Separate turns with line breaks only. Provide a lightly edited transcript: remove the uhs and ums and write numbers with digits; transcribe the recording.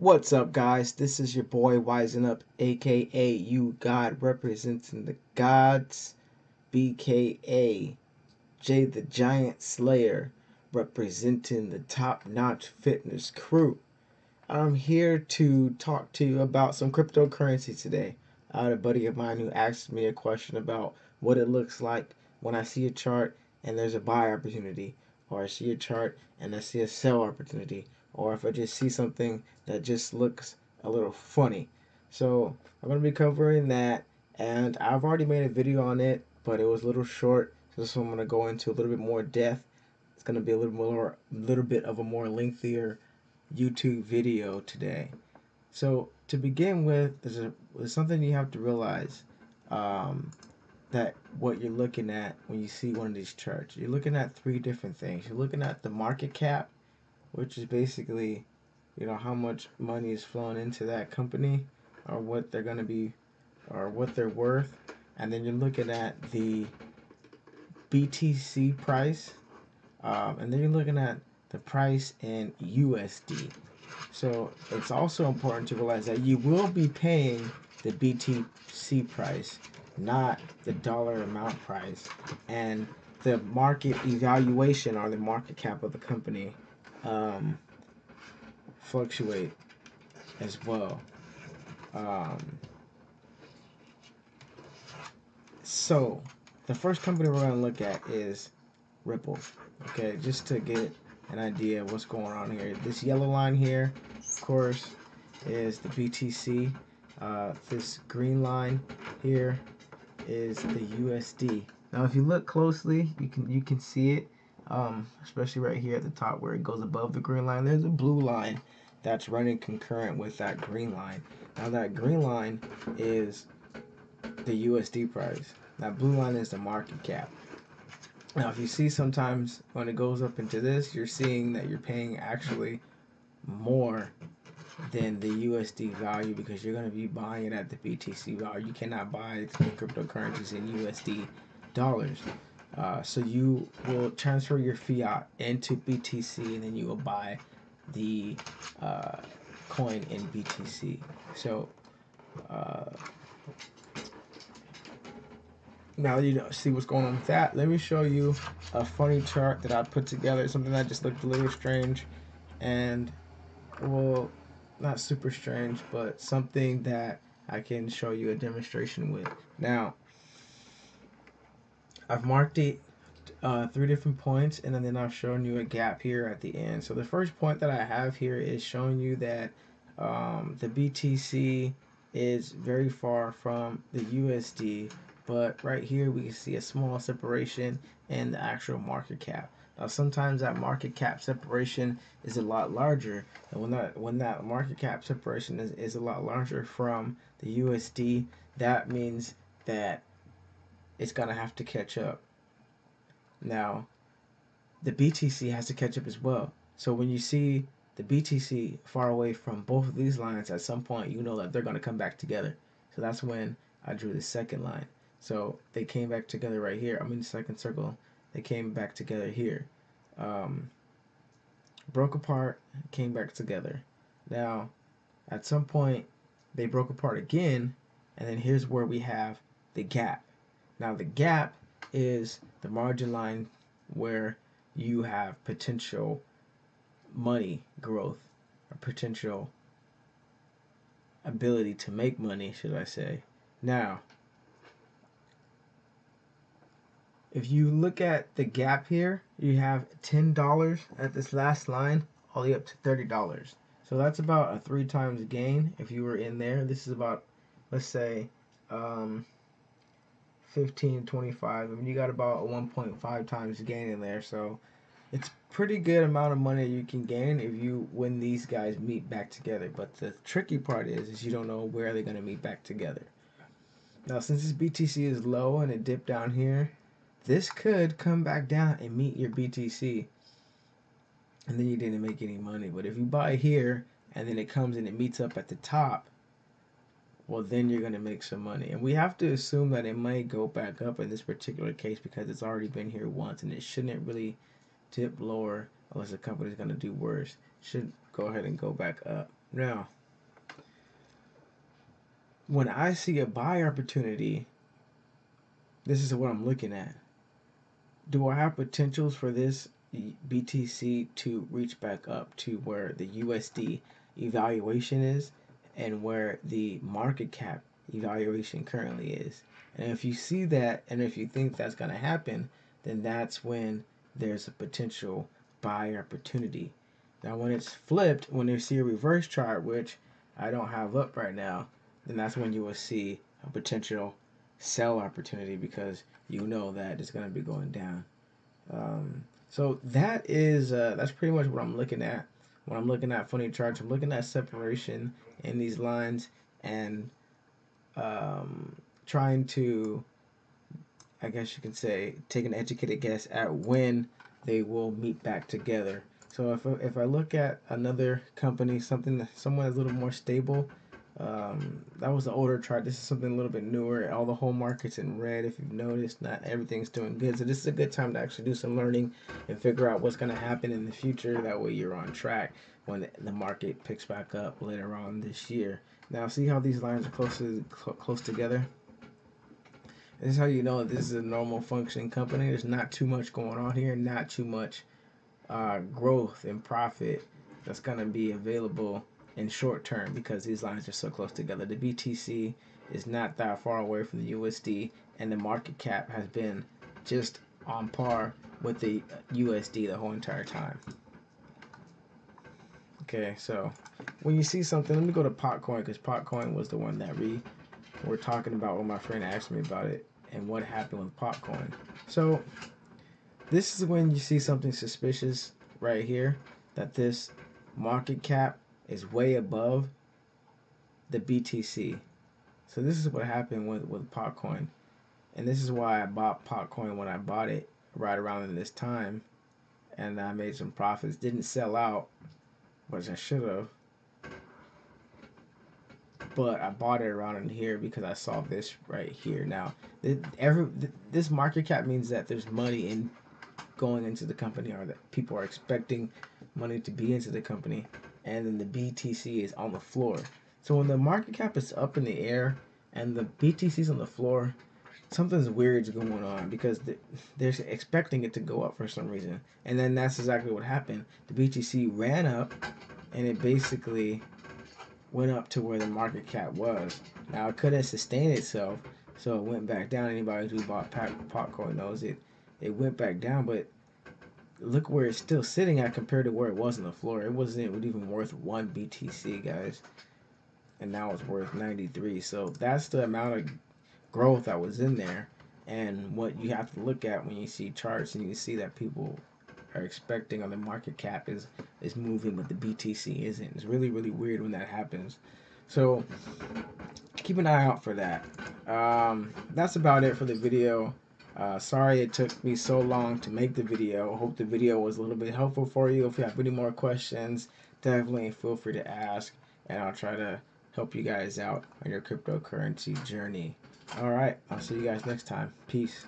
What's up, guys? This is your boy Wisen Up, aka You God, representing the gods, BKA Jay the Giant Slayer, representing the top notch fitness crew. I'm here to talk to you about some cryptocurrency today. I had a buddy of mine who asked me a question about what it looks like when I see a chart and there's a buy opportunity, or I see a chart and I see a sell opportunity, or if I just see something that just looks a little funny. So I'm going to be covering that, and I've already made a video on it, but it was a little short, so I'm going to go into a little bit more depth. It's going to be a little bit of a more lengthier YouTube video today. So to begin with, there's something you have to realize, um, that what you're looking at when you see one of these charts. You're looking at three different things. You're looking at the market cap, which is basically, how much money is flowing into that company, or what they're gonna be, or what they're worth, and then you're looking at the BTC price, and then you're looking at the price in USD. So it's also important to realize that you will be paying the BTC price, not the dollar amount price. And the market evaluation, or the market cap of the company, um, fluctuate as well. Um, so the first company we're going to look at is Ripple. Okay, just to get an idea of what's going on here. This yellow line here, of course, is the BTC. This green line here is the USD. Now, if you look closely, you can see it, especially right here at the top where it goes above the green line. There's a blue line that's running concurrent with that green line. Now, that green line is the USD price. That blue line is the market cap. Now, if you see sometimes when it goes up into this, you're seeing that you're paying actually more than the USD value, because you're going to be buying it at the BTC value. You cannot buy the cryptocurrencies in USD dollars. So you will transfer your fiat into BTC, and then you will buy the coin in BTC. So now that you see what's going on with that, let me show you a funny chart that I put together, something that just looked a little strange, and, well, not super strange, but something that I can show you a demonstration with. Now, I've marked it three different points, and then I've shown you a gap here at the end. So the first point that I have here is showing you that the BTC is very far from the USD, but right here we can see a small separation in the actual market cap. Now, sometimes that market cap separation is a lot larger, and when that market cap separation is a lot larger from the USD, that means that it's gonna have to catch up. Now, the BTC has to catch up as well. So when you see the BTC far away from both of these lines, at some point you know that they're going to come back together. So that's when I drew the second line. So they came back together right here. I'm in the second circle. They came back together here. Broke apart, came back together. Now, at some point, they broke apart again, and then here's where we have the gap. Now, the gap is the margin line where you have potential money growth, or potential ability to make money, should I say. Now, if you look at the gap here, you have $10 at this last line, all the way up to $30. So that's about a 3 times gain if you were in there. This is about, let's say, 15, 25. I mean, you got about a 1.5 times gain in there. So it's pretty good amount of money you can gain when these guys meet back together. But the tricky part is you don't know where they're going to meet back together. Now, since this BTC is low and it dipped down here, this could come back down and meet your BTC, and then you didn't make any money. But if you buy here and then it comes and it meets up at the top, well, then you're going to make some money. And we have to assume that it might go back up in this particular case, because it's already been here once, and it shouldn't really dip lower unless the company's going to do worse. Should go ahead and go back up. Now, when I see a buy opportunity, this is what I'm looking at. Do I have potentials for this BTC to reach back up to where the USD evaluation is and where the market cap evaluation currently is? And if you see that, and if you think that's going to happen, then that's when there's a potential buy opportunity. Now, when it's flipped, when you see a reverse chart, which I don't have up right now, then that's when you will see a potential sell opportunity, because you know that it's going to be going down. So that's pretty much what I'm looking at when I'm looking at funny charts. I'm looking at separation in these lines and trying to, I guess you can say, take an educated guess at when they will meet back together. So if I look at another company, someone that's a little more stable, that was the older chart. This is something a little bit newer. All the whole market's in red. If you've noticed, not everything's doing good. So this is a good time to actually do some learning and figure out what's going to happen in the future. That way you're on track when the market picks back up later on this year. Now see how these lines are close together? This is how you know this is a normal functioning company. There's not too much going on here, not too much growth and profit that's going to be available in short term, because these lines are so close together. The BTC is not that far away from the USD, and the market cap has been just on par with the USD the whole entire time. Okay, so when you see something, let me go to Potcoin, because Potcoin was the one that we were talking about when my friend asked me about it and what happened with Potcoin. So this is when you see something suspicious right here, that this market cap is way above the BTC. So this is what happened with Potcoin. And this is why I bought Potcoin when I bought it right around in this time. And I made some profits. Didn't sell out, which I should have. But I bought it around in here because I saw this right here. Now, this market cap means that there's money going into the company, or that people are expecting money to be into the company, and then the BTC is on the floor. So when the market cap is up in the air and the BTC is on the floor, something's weird's going on, because they're expecting it to go up for some reason. And then that's exactly what happened. The BTC ran up and it basically went up to where the market cap was. Now it couldn't sustain itself, so it went back down. Anybody who bought Potcoin knows it. It went back down, but look where it's still sitting at compared to where it was on the floor. It wasn't even worth 1 BTC, guys, and now it's worth 93. So that's the amount of growth that was in there, and what you have to look at when you see charts and you see that people are expecting on the market cap is moving, but the BTC isn't. It's really weird when that happens. So keep an eye out for that. That's about it for the video. Sorry it took me so long to make the video. Hope the video was a little bit helpful for you. If you have any more questions, definitely feel free to ask, and I'll try to help you guys out on your cryptocurrency journey. Alright, I'll see you guys next time. Peace.